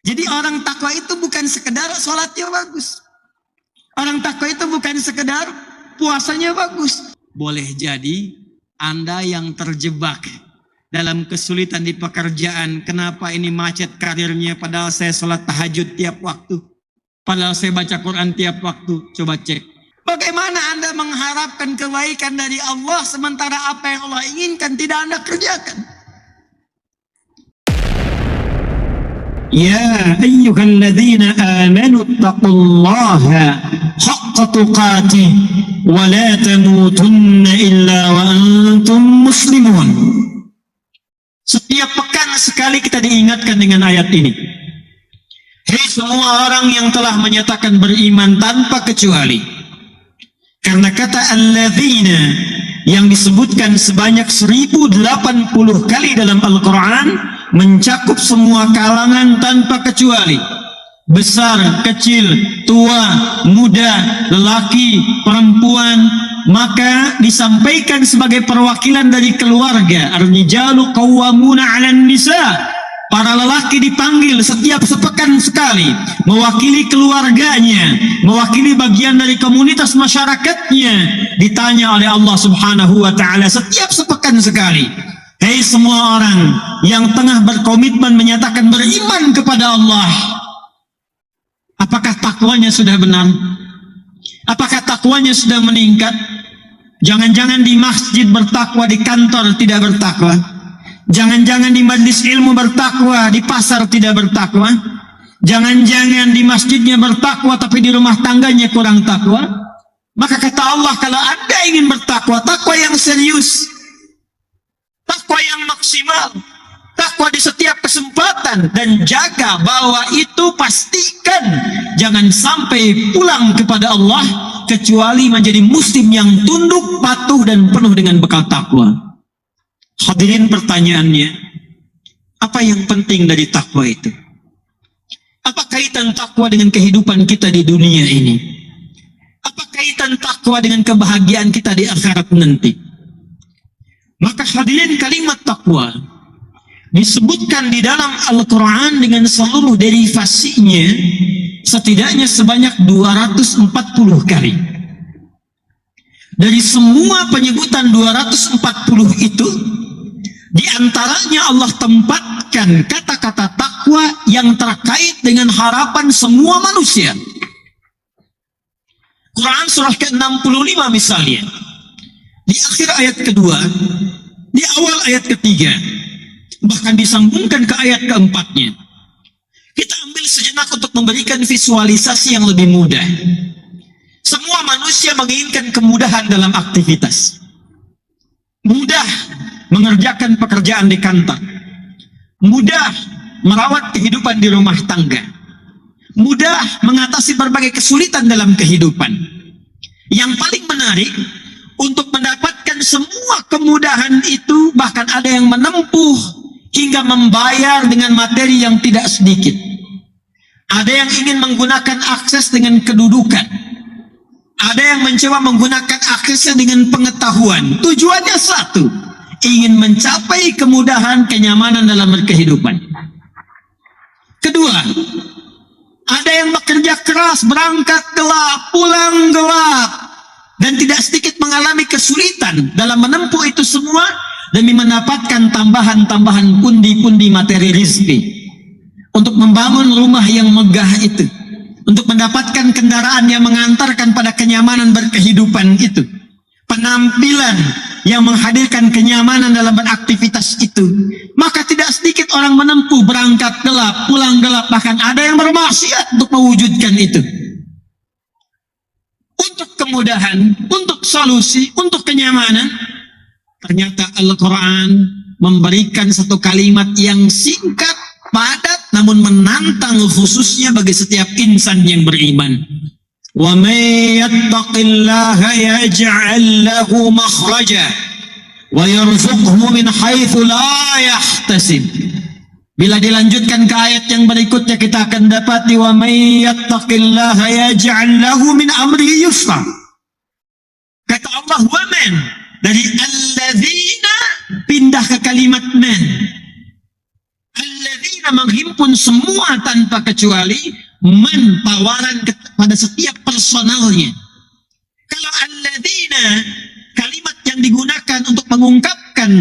Jadi orang takwa itu bukan sekedar sholatnya bagus. Orang takwa itu bukan sekedar puasanya bagus. Boleh jadi Anda yang terjebak dalam kesulitan di pekerjaan. Kenapa ini macet karirnya padahal saya sholat tahajud tiap waktu. Padahal saya baca Quran tiap waktu. Coba cek. Bagaimana Anda mengharapkan kebaikan dari Allah sementara apa yang Allah inginkan tidak Anda kerjakan? يا أيها الذين آمنوا اتقوا الله حق تقاته ولا تموتن إلا وأنتم مسلمون. Setiap pekan sekali kita diingatkan dengan ayat ini. Hei semua orang yang telah menyatakan beriman tanpa kecuali. Karena kata alladzina yang disebutkan sebanyak 1080 kali dalam Al-Quran mencakup semua kalangan tanpa kecuali, besar, kecil, tua, muda, lelaki, perempuan, maka disampaikan sebagai perwakilan dari keluarga. Ar-rijalu qawwamuna 'alan nisa. Para lelaki dipanggil setiap sepekan sekali, mewakili keluarganya, mewakili bagian dari komunitas masyarakatnya, ditanya oleh Allah Subhanahu wa ta'ala setiap sepekan sekali. Hei semua orang yang tengah berkomitmen menyatakan beriman kepada Allah, apakah takwanya sudah benar? Apakah takwanya sudah meningkat? Jangan-jangan di masjid bertakwa, di kantor tidak bertakwa. Jangan-jangan di majlis ilmu bertakwa, di pasar tidak bertakwa. Jangan-jangan di masjidnya bertakwa, tapi di rumah tangganya kurang takwa. Maka kata Allah, kalau Anda ingin bertakwa, takwa yang serius, takwa yang maksimal, takwa di setiap kesempatan, dan jaga bahwa itu pastikan jangan sampai pulang kepada Allah kecuali menjadi muslim yang tunduk, patuh, dan penuh dengan bekal takwa. Hadirin, pertanyaannya, apa yang penting dari takwa itu? Apa kaitan takwa dengan kehidupan kita di dunia ini? Apa kaitan takwa dengan kebahagiaan kita di akhirat nanti? Maka hadirin, kalimat takwa disebutkan di dalam Al-Quran dengan seluruh derivasinya setidaknya sebanyak 240 kali. Dari semua penyebutan 240 itu, di antaranya Allah tempatkan kata-kata takwa yang terkait dengan harapan semua manusia. Quran surah ke-65 misalnya, di akhir ayat kedua, di awal ayat ketiga, bahkan disambungkan ke ayat keempatnya. Kita ambil sejenak untuk memberikan visualisasi yang lebih mudah. Semua manusia menginginkan kemudahan dalam aktivitas. Mudah mengerjakan pekerjaan di kantor, mudah merawat kehidupan di rumah tangga, mudah mengatasi berbagai kesulitan dalam kehidupan. Yang paling menarik, untuk mendapatkan semua kemudahan itu, bahkan ada yang menempuh hingga membayar dengan materi yang tidak sedikit. Ada yang ingin menggunakan akses dengan kedudukan, ada yang mencoba menggunakan aksesnya dengan pengetahuan. Tujuannya satu, ingin mencapai kemudahan, kenyamanan dalam berkehidupan. Kedua, ada yang bekerja keras, berangkat gelap, pulang gelap, dan tidak sedikit mengalami kesulitan dalam menempuh itu semua demi mendapatkan tambahan-tambahan pundi-pundi materi rezeki, untuk membangun rumah yang megah itu, untuk mendapatkan kendaraan yang mengantarkan pada kenyamanan berkehidupan itu, penampilan yang menghadirkan kenyamanan dalam beraktivitas itu. Maka tidak sedikit orang menempuh berangkat gelap, pulang gelap, bahkan ada yang bermaksiat untuk mewujudkan itu. Untuk kemudahan, untuk solusi, untuk kenyamanan, ternyata Al-Quran memberikan satu kalimat yang singkat, padat, namun menantang khususnya bagi setiap insan yang beriman. وَمَن يَتَّقِ اللَّهَ يَجْعَل لَّهُ مَخْرَجًا وَيَرْزُقْهُ مِنْ حَيْثُ لَا يَحْتَسِبُ. Bila dilanjutkan ke ayat yang berikutnya, kita akan dapati وَمَن يَتَّقِ اللَّهَ يَجْعَل لَّهُ مِنْ أَمْرِهِ يُسْرًا. Kata Allah وَمَن, dari alladzina pindah ke kalimat man. Alladzina alladzina menghimpun semua tanpa kecuali, man tawaran kepada setiap personalnya. Kalau alladzina, kalimat yang digunakan untuk mengungkapkan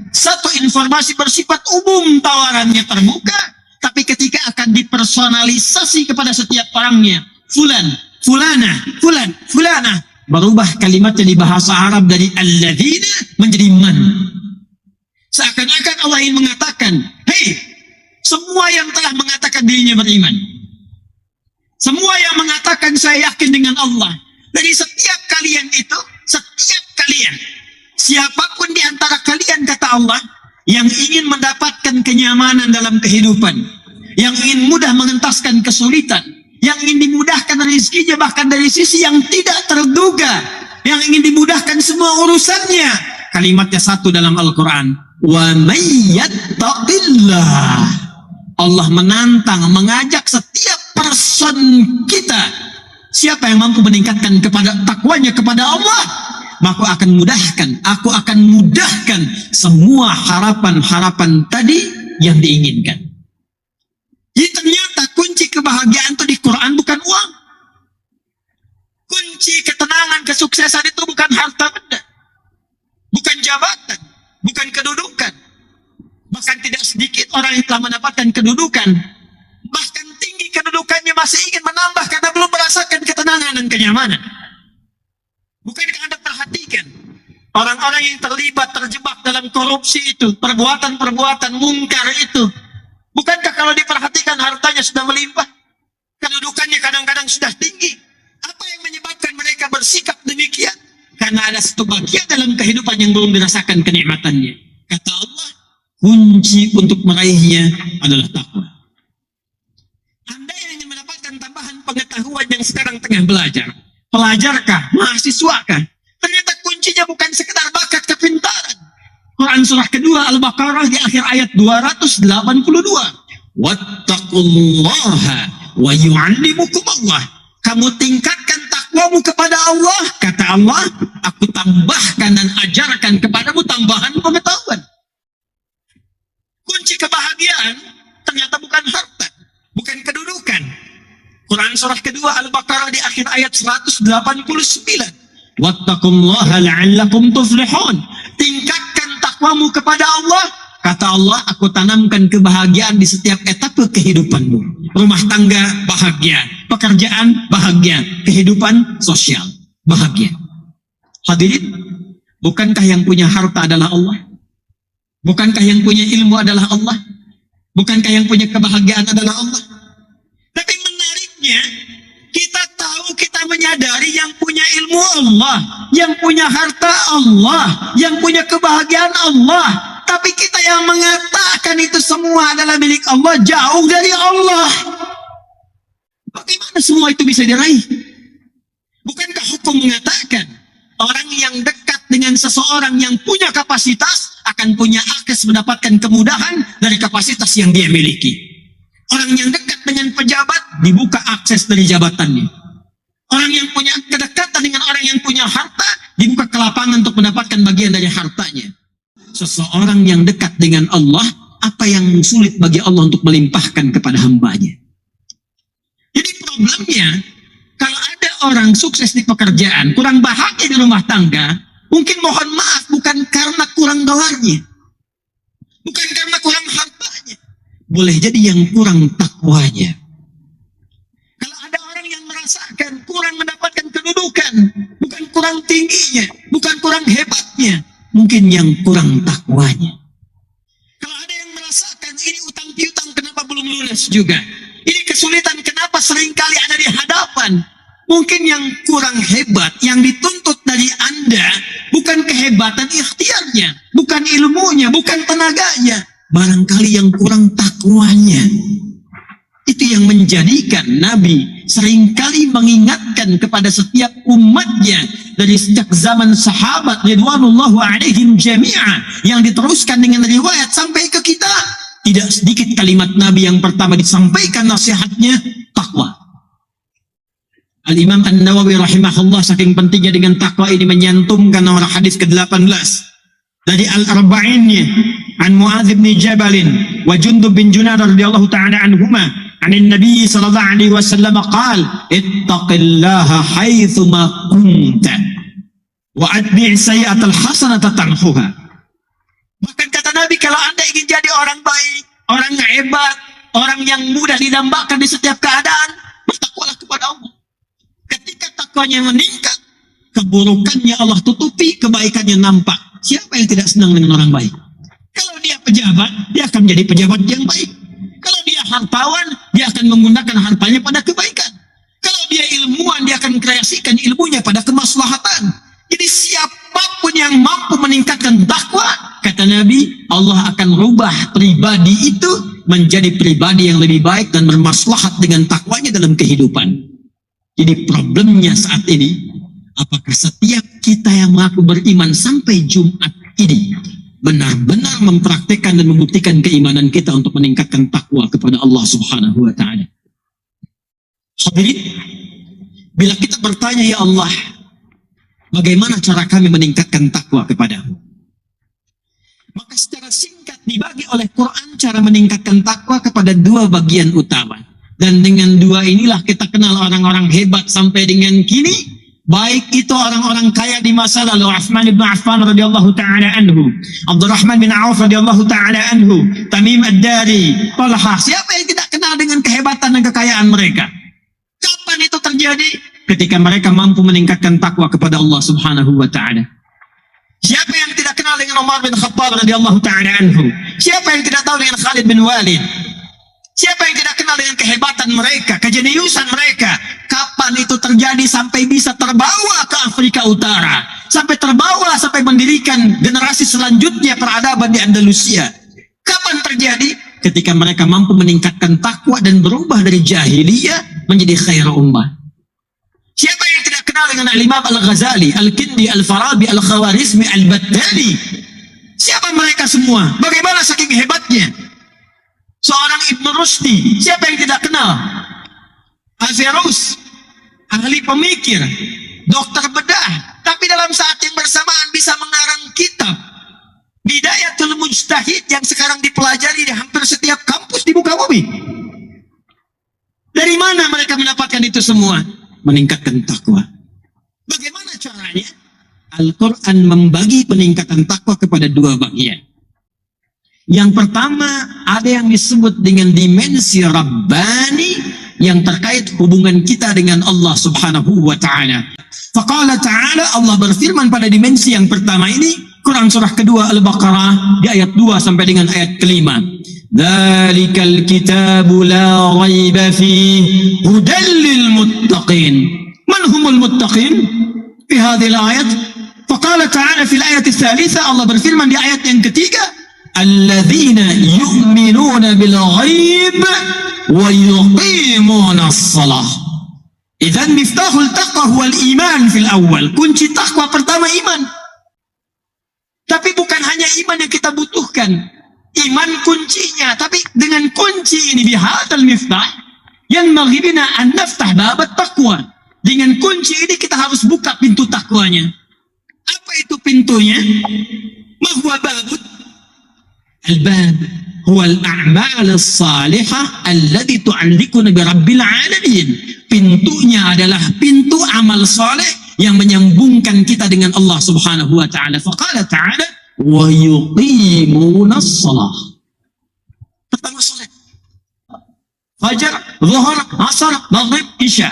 satu informasi bersifat umum, tawarannya terbuka, tapi ketika akan dipersonalisasi kepada setiap orangnya, fulan, fulana, fulan, fulana, berubah kalimatnya di bahasa Arab dari alladzina menjadi man. Seakan-akan Allah ingin mengatakan, hei, semua yang telah mengatakan dirinya beriman, semua yang mengatakan saya yakin dengan Allah, dari setiap kalian itu, setiap kalian, siapapun di antara kalian, kata Allah, yang ingin mendapatkan kenyamanan dalam kehidupan, yang ingin mudah mengentaskan kesulitan, yang ingin dimudahkan rezekinya bahkan dari sisi yang tidak terduga, yang ingin dimudahkan semua urusannya, kalimatnya satu dalam Al-Quran, wa may yattaqillah. Allah menantang, mengajak setiap person kita, siapa yang mampu meningkatkan kepada takwanya kepada Allah, maka aku akan mudahkan semua harapan-harapan tadi yang diinginkan. Jadi ternyata kunci kebahagiaan itu di Quran bukan uang. Kunci ketenangan, kesuksesan itu bukan harta benda, bukan jabatan, bukan kedudukan. Bahkan tidak sedikit orang yang telah mendapatkan kedudukan, bahkan tinggi kedudukannya, masih ingin menambah karena belum merasakan ketenangan dan kenyamanan. Bukankah Anda perhatikan orang-orang yang terlibat, terjebak dalam korupsi itu, perbuatan-perbuatan mungkar itu, bukankah kalau diperhatikan hartanya sudah melimpah, kedudukannya kadang-kadang sudah tinggi? Apa yang menyebabkan mereka bersikap demikian? Karena ada satu bagian dalam kehidupan yang belum dirasakan kenikmatannya. Kata Allah, kunci untuk meraihnya adalah takwa. Anda yang ingin mendapatkan tambahan pengetahuan yang sekarang tengah belajar, pelajarkah, mahasiswakah, ternyata kuncinya bukan sekedar bakat kepintaran. Quran surah kedua Al-Baqarah di akhir ayat 282, wattaqullaha wa yu'allimukumullah. Kamu tingkatkan takwamu kepada Allah, kata Allah, aku tambahkan dan ajarkan kepadamu tambahan pengetahuan. Kunci kebahagiaan ternyata bukan harta, bukan kedudukan. Quran surah kedua Al-Baqarah di akhir ayat 189, wattaqullaha la'allakum tuflihun. Tingkatkan takwamu kepada Allah, kata Allah, aku tanamkan kebahagiaan di setiap etape kehidupanmu. Rumah tangga bahagia, pekerjaan bahagia, kehidupan sosial bahagia. Hadirin, bukankah yang punya harta adalah Allah? Bukankah yang punya ilmu adalah Allah? Bukankah yang punya kebahagiaan adalah Allah? Tapi menariknya, kita tahu, kita menyadari yang punya ilmu Allah, yang punya harta Allah, yang punya kebahagiaan Allah. Tapi kita yang mengatakan itu semua adalah milik Allah, jauh dari Allah. Bagaimana semua itu bisa diraih? Bukankah hukum mengatakan orang yang dekat dengan seseorang yang punya kapasitas akan punya akses mendapatkan kemudahan dari kapasitas yang dia miliki. Orang yang dekat dengan pejabat dibuka akses dari jabatannya. Orang yang punya kedekatan dengan orang yang punya harta dibuka kelapangan untuk mendapatkan bagian dari hartanya. Seseorang yang dekat dengan Allah, apa yang sulit bagi Allah untuk melimpahkan kepada hambanya. Jadi problemnya, kalau ada orang sukses di pekerjaan, kurang bahagia di rumah tangga, mungkin mohon maaf, bukan karena kurang doanya, bukan karena kurang hartanya, boleh jadi yang kurang takwanya. Kalau ada orang yang merasakan kurang mendapatkan kedudukan, bukan kurang tingginya, bukan kurang hebatnya, mungkin yang kurang takwanya. Kalau ada yang merasakan ini utang piutang kenapa belum lunas juga, ini kesulitan kenapa seringkali ada di hadapan, mungkin yang kurang hebat, yang dituntut dari Anda bukan kehebatan ikhtiarnya, bukan ilmunya, bukan tenaganya, barangkali yang kurang takwanya. Itu yang menjadikan Nabi seringkali mengingatkan kepada setiap umatnya dari sejak zaman sahabat ridwanullahu alaihim jami'ah yang diteruskan dengan riwayat sampai ke kita. Tidak sedikit kalimat Nabi yang pertama disampaikan nasihatnya, takwa. Al-Imam An-Nawawi rahimahullah saking pentingnya dengan takwa ini menyantumkan nomor hadis ke-18 dari Al-Arba'innya an Mu'adz bin Jabal wa Jundub bin Junadah radhiyallahu ta'ala anhuma an Nabi sallallahu alaihi wasallam qala ittaqillaha haitsu ma kunta wa atbi' sayyi'atal hasanata tamhuha. Bahkan kata Nabi, kalau Anda ingin jadi orang baik, orang yang hebat, orang yang mudah didambakan di setiap keadaan, bertakwalah kepada Allah. Ketika takwanya meningkat, keburukannya Allah tutupi, kebaikannya nampak. Siapa yang tidak senang dengan orang baik? Kalau dia pejabat, dia akan menjadi pejabat yang baik. Kalau dia hartawan, dia akan menggunakan hartanya pada kebaikan. Kalau dia ilmuwan, dia akan kreasikan ilmunya pada kemaslahatan. Jadi siapapun yang mampu meningkatkan takwa, kata Nabi, Allah akan rubah pribadi itu menjadi pribadi yang lebih baik dan bermaslahat dengan takwanya dalam kehidupan. Jadi problemnya saat ini, apakah setiap kita yang mengaku beriman sampai Jumat ini benar-benar mempraktikkan dan membuktikan keimanan kita untuk meningkatkan takwa kepada Allah Subhanahu wa Ta'ala? Hadirin, bila kita bertanya, ya Allah, bagaimana cara kami meningkatkan takwa kepadamu? Maka secara singkat dibagi oleh Quran cara meningkatkan takwa kepada dua bagian utama. Dan dengan dua inilah kita kenal orang-orang hebat sampai dengan kini. Baik itu orang-orang kaya di masa lalu, Utsman bin Affan radhiyallahu taala anhu, Abdurrahman bin Auf radhiyallahu taala anhu, Tamim ad-Dari, Talha. Siapa yang tidak kenal dengan kehebatan dan kekayaan mereka? Kapan itu terjadi? Ketika mereka mampu meningkatkan takwa kepada Allah Subhanahu wa taala. Siapa yang tidak kenal dengan Umar bin Khattab radhiyallahu taala anhu? Siapa yang tidak tahu dengan Khalid bin Walid? Siapa yang tidak kenal dengan kehebatan mereka, kejeniusan mereka? Kapan itu terjadi sampai bisa terbawa ke Afrika Utara? Sampai terbawa, sampai mendirikan generasi selanjutnya peradaban di Andalusia. Kapan terjadi? Ketika mereka mampu meningkatkan takwa dan berubah dari jahiliyah menjadi khairu ummah. Siapa yang tidak kenal dengan Al-Imam Al-Ghazali, Al-Kindi, Al-Farabi, Al-Khawarizmi, Al-Battali? Siapa mereka semua? Bagaimana saking hebatnya? Seorang Ibn Rushdi, siapa yang tidak kenal? Averroes, ahli pemikir, dokter bedah, tapi dalam saat yang bersamaan bisa mengarang kitab Bidayatul Mujtahid yang sekarang dipelajari di hampir setiap kampus di muka bumi. Dari mana mereka mendapatkan itu semua? Meningkatkan takwa. Bagaimana caranya? Al-Quran membagi peningkatan takwa kepada dua bagian. Yang pertama, ada yang disebut dengan dimensi Rabbani yang terkait hubungan kita dengan Allah Subhanahu wa Ta'ala. Faqala Ta'ala, Allah berfirman pada dimensi yang pertama ini, Quran surah kedua Al-Baqarah di ayat 2 sampai dengan ayat kelima. Dzalikal kitabu la raiba fihi hudal lil muttaqin. Man humul muttaqin? Fi hadhihi al-ayat. Faqala Ta'ala fil ayat ats-tsalitsah, Allah berfirman di ayat yang ketiga, alladzina yu'minuna bil ghaib wa yuqimuna as-salah. Idzan miftahul taqwa huwal iman fil awal. Kunci takwa pertama iman. Tapi bukan hanya iman yang kita butuhkan. Iman kuncinya, tapi dengan kunci ini bihadzal miftah yang maghibina an naftah babat taqwa. Dengan kunci ini kita harus buka pintu takwanya. Apa itu pintunya? Ma huwa babut? Al-bab huwa al-a'mal as-salihah allati tu'alliquna bi rabbil alamin. Pintunya adalah pintu amal saleh yang menyambungkan kita dengan Allah Subhanahu wa Ta'ala. Faqala Ta'ala wa yuqimuna as-salah. Pertama salat. Fajar, zuhur, asar, maghrib, isya.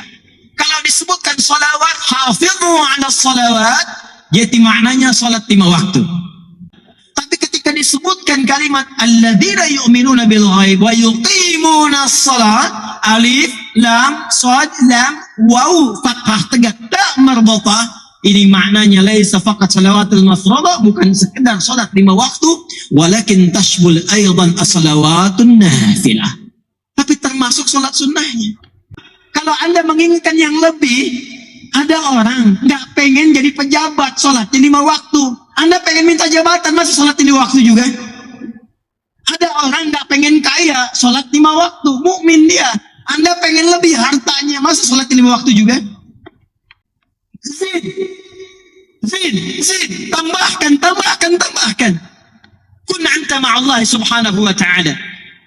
Kalau disebutkan salawat, hafidhu 'ala salawat, jadi maknanya salat 5 waktu. Tapi ketika disebutkan kalimat alladzina yu'minuna bil ghaib wa yuqimuna as-salat, alif, lam, shad, lam, waw, fathah tegak, ta marbata, ini maknanya laisa faqat salawatul mafruḍah, bukan sekedar salat 5 waktu, walakin tashmul aidan as-salawatun nafilah. Tapi termasuk salat sunnahnya. Kalau Anda menginginkan yang lebih, ada orang nggak pengen jadi pejabat, sholatnya 5 waktu. Anda pengen minta jabatan, masa sholat 5 waktu juga? Ada orang nggak pengen kaya, sholat 5 waktu, mukmin dia. Anda pengen lebih hartanya, masa sholat 5 waktu juga? Zid, tambahkan. Kun anta ma'allah subhanahu wa ta'ala.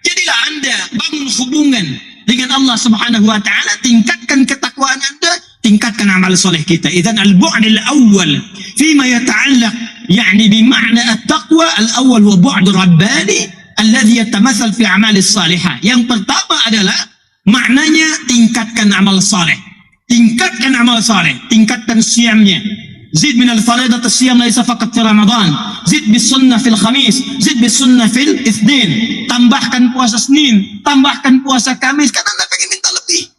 Jadilah anda bangun hubungan dengan Allah subhanahu wa ta'ala, tingkatkan ketakwaan anda, tingkatkan amal soleh kita. Idzan al-bu'd al-awwal fima yata'allaq yani bima'na at-taqwa al-awwal wa bu'd rabbani alladhi yatamathal fi a'malis salihah. Yang pertama adalah maknanya tingkatkan amal saleh. Tingkatkan siyamnya. زد من الفريضة الصيام ليس فقط في رمضان. زد بالسنة في الخميس. زد بالسنة في الاثنين. Tambahkan puasa Senin, tambahkan puasa Kamis, karena Anda pengen minta lebih.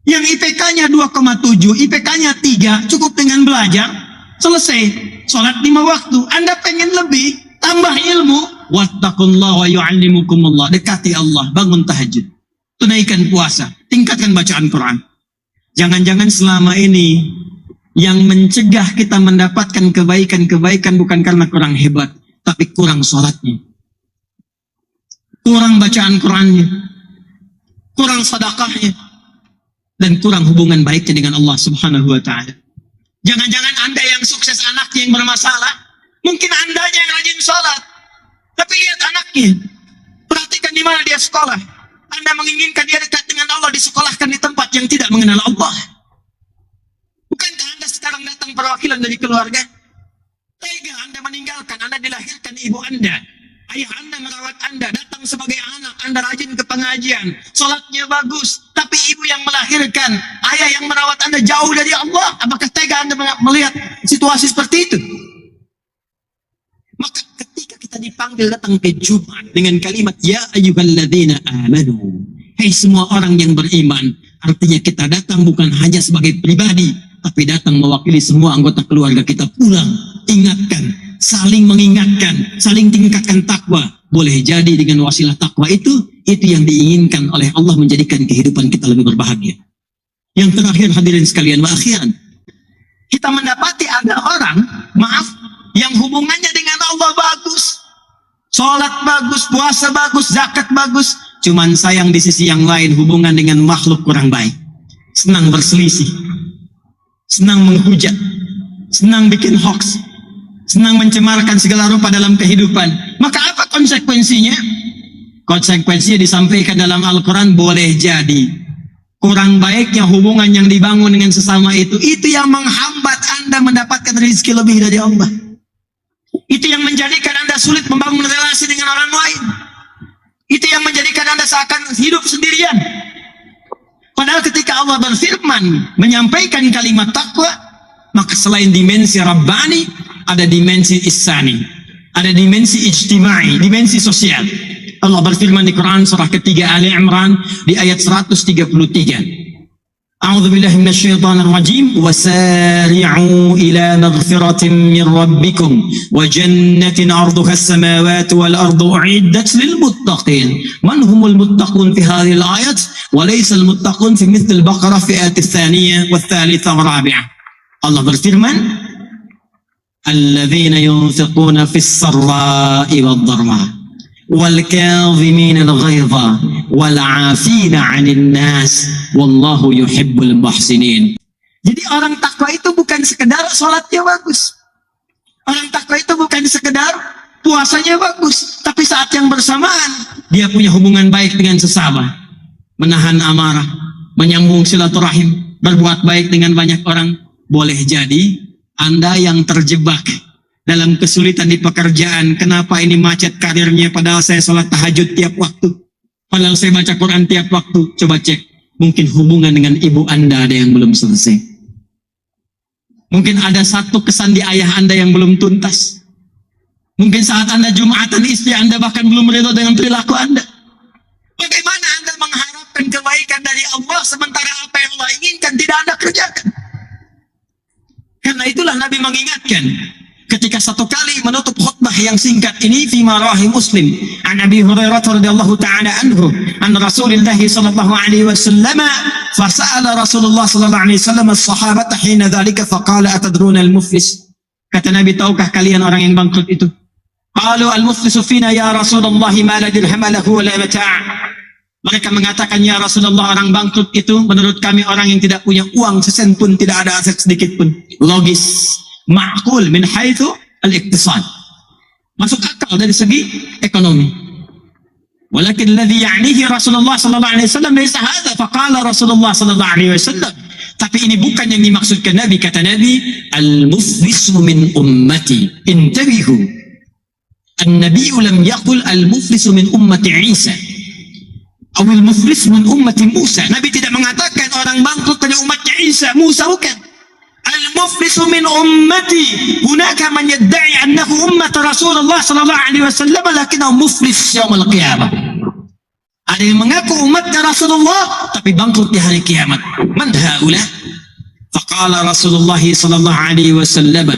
Yang IPK-nya 2,7, IPK-nya 3, cukup dengan belajar, selesai. Sholat 5 waktu, Anda pengen lebih, tambah ilmu. Wattaqullaha wa yu'allimukumullah. Dekati Allah, bangun tahajud, tunaikan puasa, tingkatkan bacaan Quran. Jangan-jangan selama ini yang mencegah kita mendapatkan kebaikan bukan karena kurang hebat, tapi kurang sholatnya, kurang bacaan Qurannya, kurang sedekahnya, dan kurang hubungan baiknya dengan Allah subhanahu wa ta'ala. Jangan-jangan Anda yang sukses, anaknya yang bermasalah. Mungkin Andanya yang rajin sholat, tapi lihat anaknya, perhatikan di mana dia sekolah. Anda menginginkan dia dekat dengan Allah, disekolahkan di tempat yang tidak mengenal Allah. Bukankah Anda sekarang datang perwakilan dari keluarga? Tega Anda meninggalkan, Anda dilahirkan ibu Anda, ayah Anda merawat Anda, datang sebagai anak, Anda rajin ke pengajian, sholatnya bagus, tapi ibu yang melahirkan, ayah yang merawat Anda jauh dari Allah. Apakah tega Anda melihat situasi seperti itu? Maka ketika kita dipanggil datang ke Jumat dengan kalimat ya ayyuhalladzina amanu, hai semua orang yang beriman, artinya kita datang bukan hanya sebagai pribadi, tapi datang mewakili semua anggota keluarga kita. Pulang, ingatkan, saling mengingatkan, saling tingkatkan takwa. Boleh jadi dengan wasilah takwa itu yang diinginkan oleh Allah, menjadikan kehidupan kita lebih berbahagia. Yang terakhir hadirin sekalian, wa akhiran, kita mendapati ada orang, yang hubungannya dengan Allah bagus, sholat bagus, puasa bagus, zakat bagus, cuman sayang di sisi yang lain hubungan dengan makhluk kurang baik, senang berselisih, senang menghujat, senang bikin hoax, senang mencemarkan segala rupa dalam kehidupan. Maka apa konsekuensinya? Konsekuensinya disampaikan dalam Al-Quran. Boleh jadi kurang baiknya hubungan yang dibangun dengan sesama itu yang menghambat Anda mendapatkan rezeki lebih dari Allah. Itu yang menjadikan Anda sulit membangun relasi dengan orang lain. Itu yang menjadikan Anda seakan hidup sendirian. Padahal ketika Allah berfirman menyampaikan kalimat takwa, maka selain dimensi Rabbani, ada dimensi Ihsani, ada dimensi ijtimai, dimensi sosial. Allah berfirman di Quran surah ketiga Ali Imran di ayat 133. A'udzu billahi minasyaitonir rajim. Wasari'u ila maghfiratin min rabbikum wa jannatin 'arduha as-samawati wal ardu u'iddat lil muttaqin. Man humul muttaqun fi hadhihi al-ayat wa laysa al-muttaqun fi mithl al-Baqarah fi ayat ats-tsaniyah wath-tsalitsa war-rabi'ah. Allah berfirman, alladzina yunfiquna fis sarra'i wad-dharra والكاظمين الغيظ والعافين عن الناس والله يحب المحسنين. Jadi orang takwa itu bukan sekedar sholatnya bagus, orang takwa itu bukan sekedar puasanya bagus, tapi saat yang bersamaan dia punya hubungan baik dengan sesama, menahan amarah, menyambung silaturahim, berbuat baik dengan banyak orang. Boleh jadi Anda yang terjebak dalam kesulitan di pekerjaan. Kenapa ini macet karirnya, padahal saya sholat tahajud tiap waktu, padahal saya baca Quran tiap waktu. Coba cek, mungkin hubungan dengan ibu Anda ada yang belum selesai. Mungkin ada satu kesan di ayah Anda yang belum tuntas. Mungkin saat Anda Jumatan, istri Anda bahkan belum ridho dengan perilaku Anda. Bagaimana Anda mengharapkan kebaikan dari Allah sementara apa yang Allah inginkan tidak Anda kerjakan? Karena itulah Nabi mengingatkan ketika satu kali menutup khutbah yang singkat ini, fi marahim Muslim an Abi Hurairah radhiyallahu taala anhu an Rasulullah sallallahu alaihi wasallam fasala Rasulullah sallallahu alaihi wasallam as-sahabata hina dzalika faqala atadruna al-muflis. Kata Nabi, tahukah kalian orang yang bangkrut itu? Qalu al-muflisu fina ya Rasulullah ma la dirham lahu wa la mata'. Mereka mengatakan, ya Rasulullah, orang bangkrut itu menurut kami orang yang tidak punya uang sesen pun, tidak ada aset sedikit pun. Logis. ma'qul min haitsu al-iqtisad. Masuk akal dari segi ekonomi. Walakin alladhi ya'nihi Rasulullah sallallahu alaihi wasallam laysa hadha, faqala Rasulullah sallallahu alaihi wasallam. Tapi ini bukan yang dimaksudkan Nabi. Kata Nabi, al-muflisu min ummati. Intabihu. An-Nabi lam yaqul al-muflisu min ummati Isa. Atau al-muflis min ummati Musa. Nabi tidak mengatakan orang bangkrut dari umatnya Isa, Musa, bukan. Al-muflisu min ummati. Hunaka man yadda'i annahu ummat Rasulullah sallallahu alaihi wasallam lakinnahu muflis yaumil qiyamah. Ada yang mengaku umatnya Rasulullah tapi bangkrut di hari kiamat. Man haula? Faqala Rasulullah sallallahu alaihi wasallam,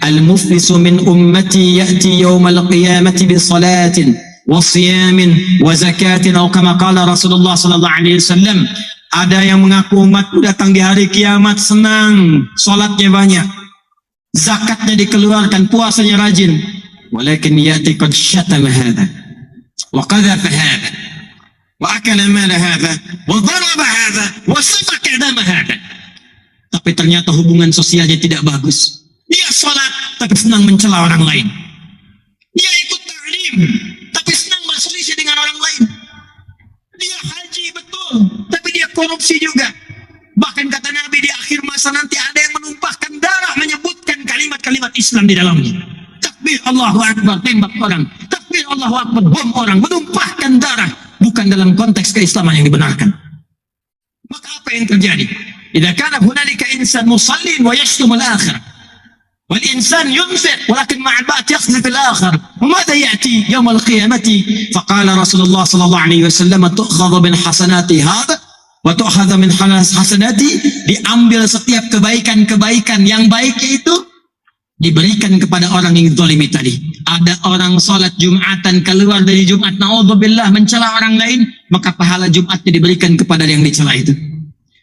al-muflisu min ummati ya'ti yaumal qiyamati bi salatin wa siyamin wa zakatin, atau kama qala Rasulullah sallallahu alaihi wasallam. Ada yang mengaku umatku datang di hari kiamat senang, salatnya banyak, zakatnya dikeluarkan, puasanya rajin. Walakin ya'ti qad syatama hadha wa qadhafa hadha wa akala mala hadha wa daraba hadha wa safaka dama hadha. Tapi ternyata hubungan sosialnya tidak bagus. Dia salat tapi senang mencela orang lain. Dia ikut ta'lim tapi senang berselisih dengan orang lain. Dia haji betul tapi dia korupsi juga. Bahkan kata Nabi, di akhir masa nanti ada yang menumpahkan darah menyebutkan kalimat-kalimat Islam di dalamnya. Takbir Allahu Akbar, tembak orang. Takbir Allahu Akbar, bom orang, menumpahkan darah. Bukan dalam konteks keislaman yang dibenarkan. Maka apa yang terjadi? Idza kana hunalika insan musallin wa yashtum al-akhir. Wal insan yunfiq walakin ma'a al-ba'd yaqdhif al-akhir. Wa madha ya'ti yawm al-qiyamati? Faqala Rasulullah sallallahu alaihi wasallam, tu'khadhu min hasanati hadha wa tu'khadhu min hasanati. Diambil setiap kebaikan-kebaikan yang baik itu diberikan kepada orang yang zalimi tadi. Ada orang salat Jumatan keluar dari Jumat, naudzubillah, mencela orang lain, maka pahala Jumatnya diberikan kepada yang dicela itu.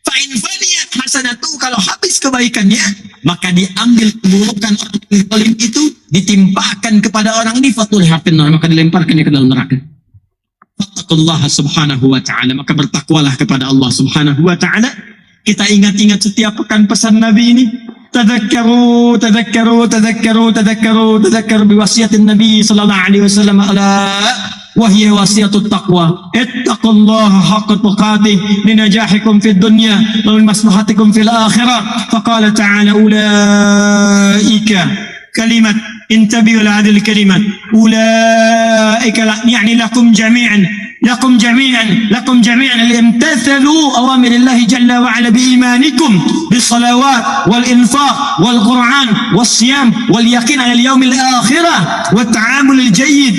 Fa in faniyat hasanatu, kalau habis kebaikannya, maka diambil keburukan orang yang zalim itu ditimpakan kepada orang ini, fatulhatin nar, maka dilemparkan dia ke dalam neraka. Fattaqullaha subhanahu wa ta'ala, maka bertakwalah kepada Allah subhanahu wa ta'ala. Kita ingat-ingat setiap pekan pesan Nabi ini. تذكروا تذكروا تذكروا تذكروا تذكروا بوصية النبي صلى الله عليه وسلم ألا وهي وصية التقوى اتقوا الله حق تقاته لنجاحكم في الدنيا ولمصلحتكم في الآخرة. فقال تعالى أولئك كلمة، انتبهوا لهذه الكلمة، أولئك يعني لكم جميعا امتثلوا أوامر الله جل وعلا بإيمانكم بالصلوات والإنفاق والقرآن والصيام واليقين على اليوم الآخرة والتعامل الجيد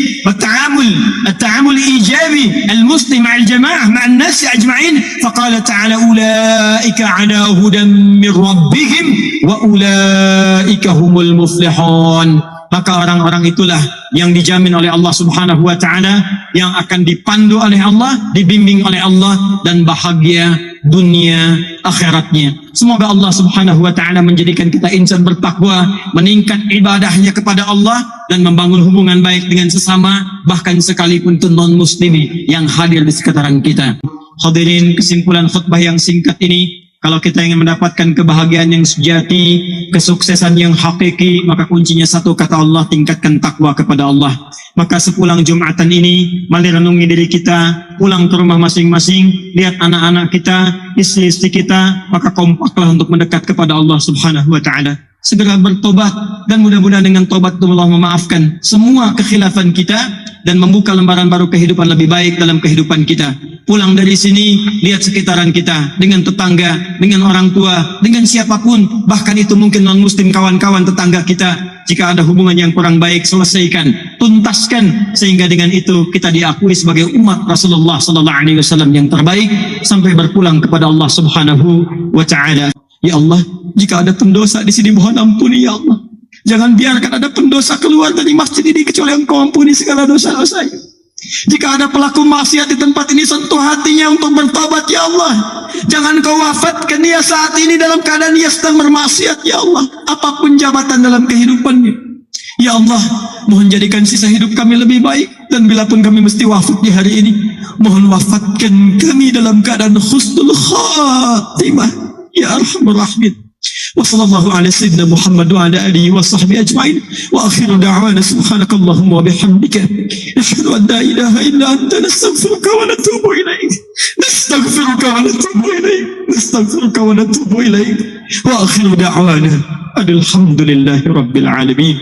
التعامل الإيجابي المسلم مع الجماعة مع الناس أجمعين. فقال تعالى أولئك على هدى من ربهم وأولئك هم المفلحون. Maka orang-orang itulah yang dijamin oleh Allah subhanahu wa ta'ala, yang akan dipandu oleh Allah, dibimbing oleh Allah, dan bahagia dunia akhiratnya. Semoga Allah subhanahu wa ta'ala menjadikan kita insan bertakwa, meningkat ibadahnya kepada Allah, dan membangun hubungan baik dengan sesama, bahkan sekalipun non-muslimi yang hadir di sekitaran kita. Hadirin, kesimpulan khutbah yang singkat ini, kalau kita ingin mendapatkan kebahagiaan yang sejati, kesuksesan yang hakiki, maka kuncinya satu, kata Allah, tingkatkan takwa kepada Allah. Maka sepulang Jumatan ini, mari renungi diri kita, pulang ke rumah masing-masing, lihat anak-anak kita, istri-istri kita, maka kompaklah untuk mendekat kepada Allah subhanahu wa ta'ala. Segera bertobat, dan mudah-mudahan dengan tobat itu Allah memaafkan semua kekhilafan kita, dan membuka lembaran baru kehidupan lebih baik dalam kehidupan kita. Pulang dari sini, lihat sekitaran kita, dengan tetangga, dengan orang tua, dengan siapapun, bahkan itu mungkin non-muslim kawan-kawan tetangga kita. Jika ada hubungan yang kurang baik, selesaikan, tuntaskan, sehingga dengan itu kita diakui sebagai umat Rasulullah sallallahu alaihi wasallam yang terbaik, sampai berpulang kepada Allah subhanahu wa ta'ala. Ya Allah, jika ada pendosa di sini, mohon ampuni ya Allah. Jangan biarkan ada pendosa keluar dari masjid ini kecuali Engkau ampuni segala dosa-dosanya. Jika ada pelaku maksiat di tempat ini, sentuh hatinya untuk bertobat ya Allah. Jangan Kau wafatkan dia saat ini dalam keadaan dia sedang bermaksiat ya Allah, apapun jabatan dalam kehidupannya. Ya Allah, mohon jadikan sisa hidup kami lebih baik, dan bila pun kami mesti wafat di hari ini, mohon wafatkan kami dalam keadaan husnul khatimah ya Arhamar Rahimin. وصلى الله على سيدنا محمد وعلى آله وصحبه أجمعين وآخر دعوانا سبحانك اللهم وبحمدك نشهد أن لا إله إلا أنت نستغفرك ونتوب إليك نستغفرك ونتوب إليك وآخر دعوانا أن الحمد لله رب العالمين